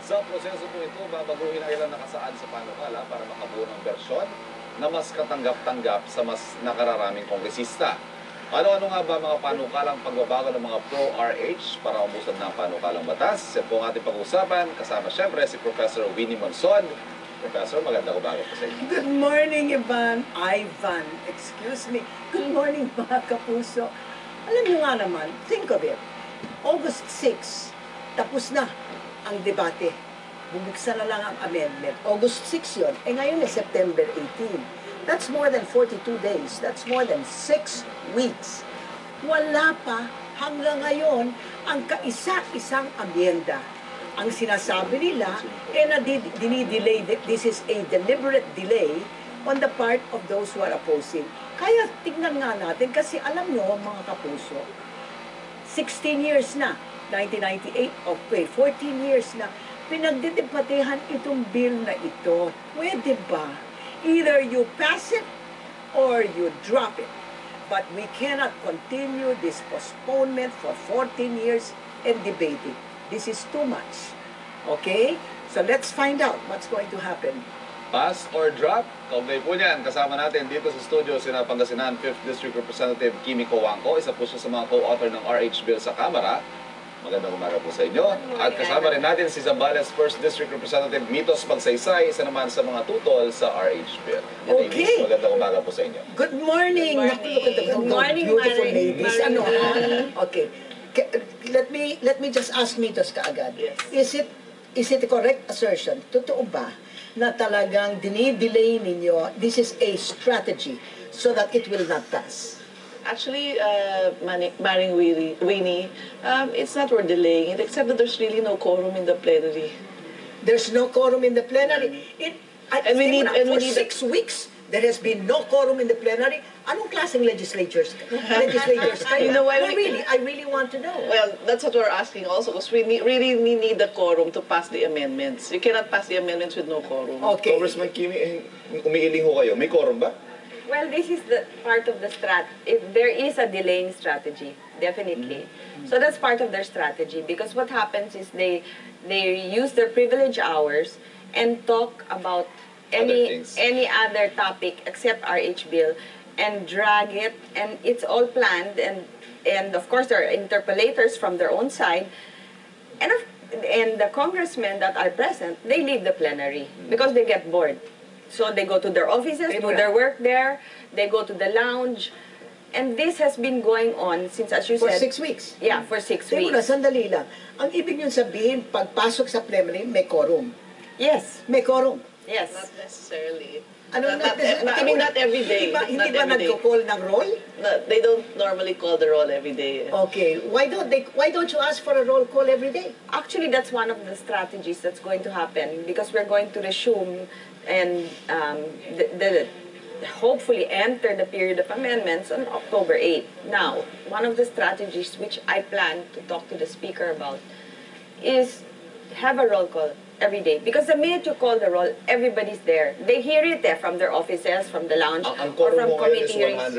Sa proseso po ito, babaguhin ang ilang nakasaad sa panukala para makabuo ng bersyon na mas katanggap-tanggap sa mas nakararaming kongresista. Ano-ano nga ba mga panukalang pagbabago ng mga pro-RH para umusad ng panukalang batas? Yan po ang ating pag-usapan. Kasama siyempre si Professor Winnie Monson. Professor, magandang umaga po sa inyo. Good morning, Ivan, excuse me. Good morning, mga kapuso. Alam niyo nga naman, think of it. August 6, tapos na ang debate. Bubuksan na lang ang amendment. August 6 yun. Ngayon ay September 18. That's more than 42 days. That's more than 6 weeks. Wala pa hanggang ngayon ang kaisa-isang amyenda. Ang sinasabi nila, dinidelay, this is a deliberate delay on the part of those who are opposing. Kaya tignan nga natin, kasi alam nyo, mga kapuso, 16 years na, 1998, okay, 14 years na, pinagdidebatehan itong bill na ito. Pwede ba? Either you pass it or you drop it. But we cannot continue this postponement for 14 years and debating. This is too much. Okay? So let's find out what's going to happen. Pass or drop? Kaugnay po niyan. Kasama natin dito sa studio sina Pangasinan 5th District Representative Kimi Cojuangco. Isa po siya sa mga co-author ng RH Bill sa Kamara. Magandang umaga po sa inyo. At kasama rin natin si Zambales 1st District Representative Mitos Magsaysay, isa naman sa mga tutol sa RH Bill. Okay. Magandang umaga po sa inyo. Good morning. Good morning. Good morning, beautiful ladies. Ano, okay. Let me just ask Mitos kaagad. Yes. Is it a correct assertion? Totoo ba na talagang dinidelay ninyo, this is a strategy so that it will not pass? Actually, Mareng Winnie, it's not we're delaying it, except that there's really no quorum in the plenary. There's no quorum in the plenary. And we need 6 weeks, there has been no quorum in the plenary. Anong klaseng legislators kayo? You know why No, really, I really want to know. Well, that's what we're asking also, because we really need the quorum to pass the amendments. You cannot pass the amendments with no quorum. Okay. Congressman Kimi, umiiling ho kayo. May quorum ba? Well, this is the part of the if there is a delaying strategy, definitely. So that's part of their strategy, because what happens is they use their privilege hours and talk about any other topic except RH Bill and drag it, and it's all planned, and of course there are interpellators from their own side, and the congressmen that are present, they leave the plenary because they get bored. So they go to their offices, do their work there, they go to the lounge, and this has been going on since, as you said... For 6 weeks? Yeah, for 6 weeks. Muna, sandali lang. Ang ibig nyo sabihin, pagpasok sa plenary, may quorum. Yes. May quorum. Yes. Not necessarily. I mean, not every day. Hindi ba nagko-call ng roll? No, they don't normally call the roll every day. Okay. Why don't you ask for a roll call every day? Actually, that's one of the strategies that's going to happen, because we're going to resume and hopefully enter the period of amendments on October 8. Now, one of the strategies which I plan to talk to the Speaker about is have a roll call every day. Because the minute you call the roll, everybody's there. They hear it from their offices, from the lounge, or from committee hearings.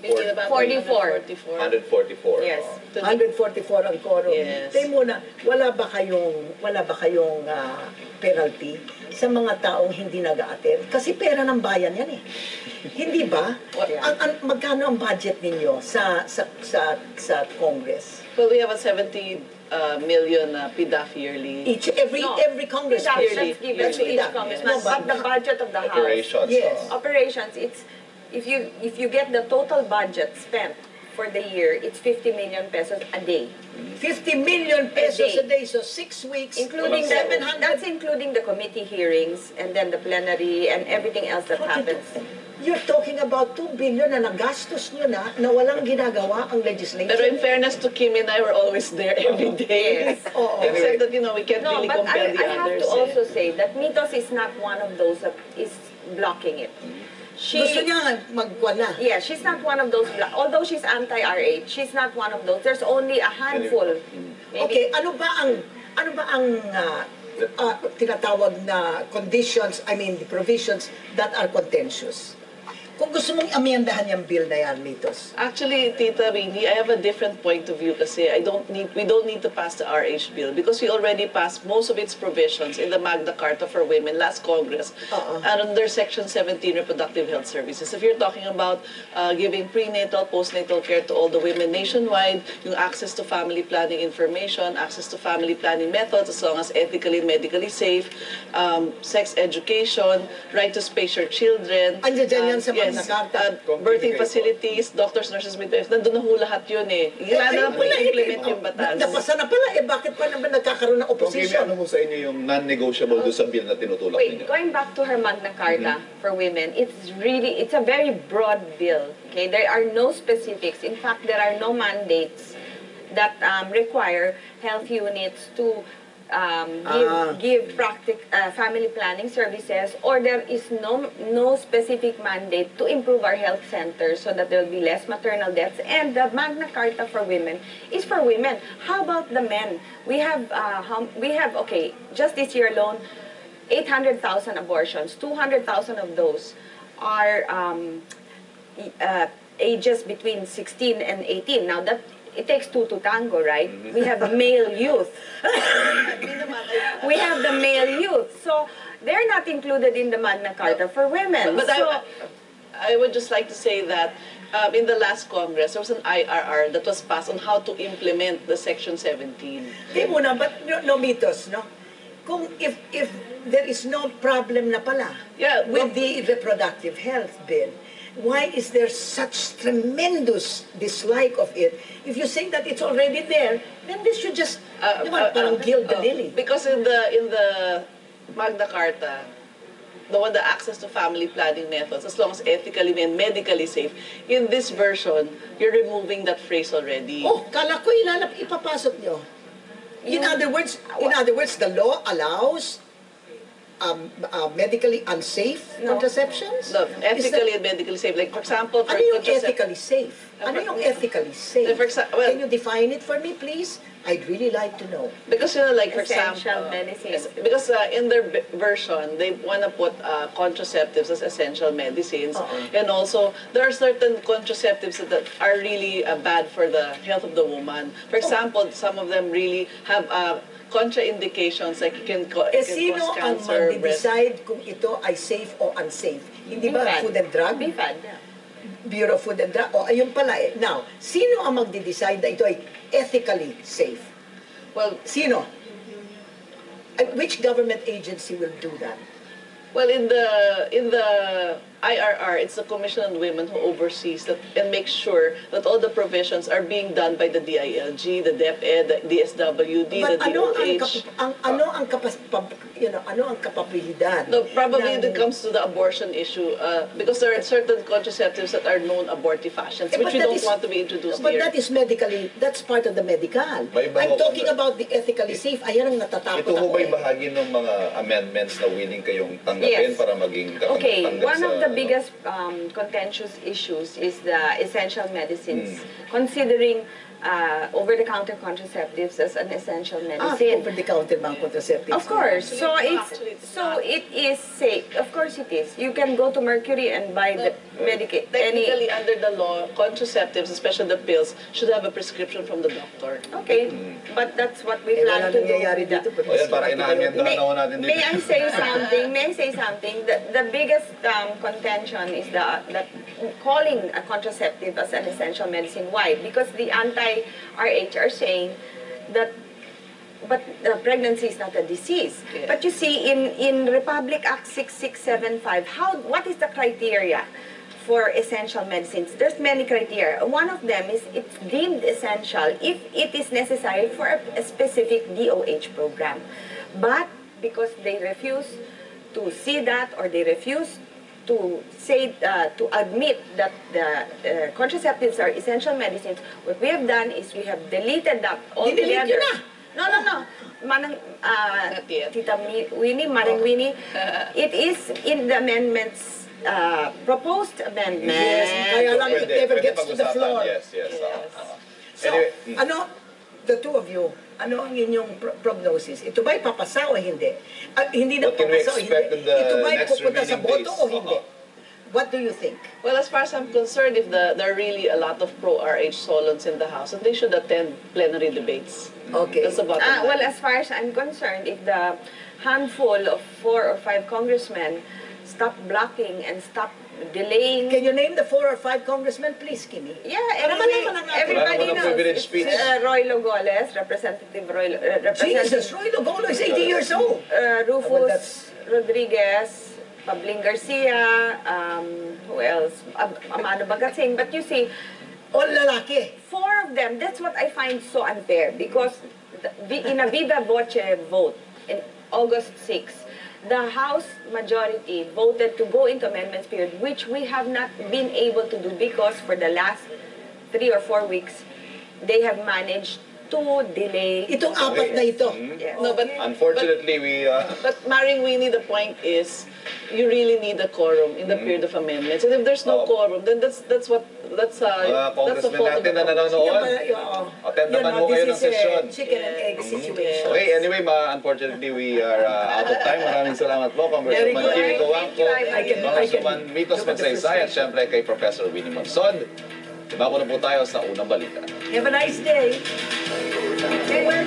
144. 144. Yes. 144 ang quorum. Yes. Tayo muna, wala ba kayong penalty sa mga taong hindi nag-a-attend? Kasi pera ng bayan yan eh. Hindi ba? Magkano ang budget ninyo sa Congress? Well, we have a 70 million PDAF yearly. Every Congress yearly. Given to each congressman. But the budget of the House. Operations. Yes. Operations, it's if you get the total budget spent for the year, it's 50 million pesos a day. 50 million pesos a day, so 6 weeks, Including 700. that's including the committee hearings and then the plenary and everything else that happens. You're talking about 2 billion na nagastos nyo na walang ginagawa ang legislature. Pero in fairness to Kimi and I, we're always there every day. Yes. Except that, we can't really but compare the I have others. to also say that Mitos is not one of those that is blocking it. Gusto niya magkuha na. Yeah, she's not one of those, although she's anti-RH, she's not one of those. There's only a handful. Okay, ano ba ang tinatawag na conditions, the provisions that are contentious? Kung gusto mong amyendahan yung bill na yan, Mitos. Actually, Tita Winnie, I have a different point of view kasi we don't need to pass the RH bill because we already passed most of its provisions in the Magna Carta for Women last Congress and under Section 17 Reproductive Health Services. If you're talking about giving prenatal, postnatal care to all the women nationwide, yung access to family planning information, access to family planning methods as long as ethically and medically safe, sex education, right to space your children. Andiyan dyan yan sa yes, Magna Carta. birthing facilities, doctors, nurses, midwives, nandun na ho lahat yun eh. Kailangan na implement yung batas. Napasa na pala, bakit pa naman nagkakaroon ng Kung Kimi, opposition? ano mo sa inyo yung non-negotiable doon sa bill na tinutulak Wait, ninyo? going back to her Magna Carta for women, it's a very broad bill. Okay, there are no specifics. In fact, there are no mandates that require health units to give family planning services, or there is no specific mandate to improve our health centers so that there will be less maternal deaths. And the Magna Carta for women is for women. How about the men? We have okay, just this year alone, 800,000 abortions. 200,000 of those are ages between 16 and 18. Now that it takes two to tango, right? We have male youth. We have the male youth. So they're not included in the Magna Carta for women. But so, I would just like to say that in the last Congress, there was an IRR that was passed on how to implement the Section 17. Di muna, but no, Mitos, no? Kung if there is no problem na pala with the reproductive health bill, why is there such tremendous dislike of it? If you say that it's already there, then this should just parang gild the lily. Because in the Magna Carta, the access to family planning methods, as long as ethically and medically safe, in this version, you're removing that phrase already. Oh, kala ko ipapasok nyo. In other words, the law allows medically unsafe contraceptions? No, ethically and medically safe. Like, for example, for ano yung ethically safe? Ano yung ethically safe? Can you define it for me, please? I'd really like to know. Because, like, for essential example, medicines. because in their version, they want to put contraceptives as essential medicines. And also, there are certain contraceptives that are really bad for the health of the woman. For example, some of them really have contraindications, like it can cause Sino ang cancer, mag-decide kung ito ay safe o unsafe? Hindi ba Food and Drug? BFAD, yeah. Bureau of Food and Drug? O, ayun pala eh. Now, sino ang mag-decide na ito ay ethically safe? Well, Sino? Which government agency will do that? well, in the IRR, it's the Commission on Women who oversees that and makes sure that all the provisions are being done by the DILG, the DepEd, the DSWD, But the DOH. ano ang kapabilidad? No, probably it comes to the abortion issue because there are certain contraceptives that are known abortifacients, which we don't want to be introduced But here. that is medically, that's part of the medical. May iba I'm ho talking kung- about the ethically safe. Ayan ang natatakot Ito ho ako ba'y eh. bahagi ng mga amendments na willing kayong tanggapin Yes. para maging Okay, katanggap one sa... of the biggest contentious issues is the essential medicines, considering over-the-counter contraceptives as an essential medicine. Over-the-counter bang contraceptives? Of course. So it is safe. Of course it is. You can go to Mercury and buy the Technically, under the law, contraceptives, especially the pills, should have a prescription from the doctor. Okay, but that's what we Eh, wala plan to do. nangyayari with dito. the- O yan, para inaamyenda na ho natin dito. May I say something? May I say something? The biggest contention is that calling a contraceptive as an essential medicine. Why? Because the anti-RH are saying that pregnancy is not a disease. Yeah. But you see, in Republic Act 6675, what is the criteria for essential medicines? There's many criteria. One of them is it's deemed essential if it is necessary for a specific DOH program. But because they refuse to see that, or they refuse to say to admit that the contraceptives are essential medicines, what we have done is we have deleted that altogether. Dinelete yun na. No. Manang, Not yet. Tita Winnie, Mareng Winnie, it is in the amendments, proposed amendment. Yes, kaya lang it never Pwede gets to the pag-usapan. floor. Yes. So, Anyway, the two of you, ano ang inyong prognosis? Ito ba'y papasa o hindi? Hindi na What can we papasa o hindi? expect in the Ito ba'y next pupunta sa remaining boto days? o hindi? What do you think? Well, as far as I'm concerned, if there are really a lot of pro-RH Solons in the House, then they should attend plenary debates. Okay. That's the bottom line. Well, as far as I'm concerned, if the handful of 4 or 5 congressmen stop blocking and stop delaying. Can you name the 4 or 5 congressmen, please, Kimi? Yeah, Para malaman lang natin. everybody Wala naman ang privilege knows. speech. Roy Logoles, Representative Roy, Jesus, Roy Logolo is 80 years old. Well, Rufus that's- Rodriguez, Pabling Garcia, who else? Amado Bagatsing. But you see, All lalaki. 4 of them, that's what I find so unfair because in a viva voce vote in August 6, the House majority voted to go into amendments period, which we have not been able to do because for the last 3 or 4 weeks, they have managed to delay. Itong apat na ito. Yes. No, but Unfortunately, we... But Mareng Winnie, the point is, you really need a quorum in the period of amendments. And if there's no quorum, then that's a Mga congressmen fault of natin the na nanonood, attend naman mo kayo ng session. Chicken and egg situation. Okay, anyway, unfortunately, we are out of time. Maraming salamat po, Congresswoman Very good. Kimi Cojuangco, I can- Congresswoman Mitos Magsaysay, at syempre kay Professor Winnie Magsod. Bako na po tayo sa unang balita. Have a nice day. Okay, well,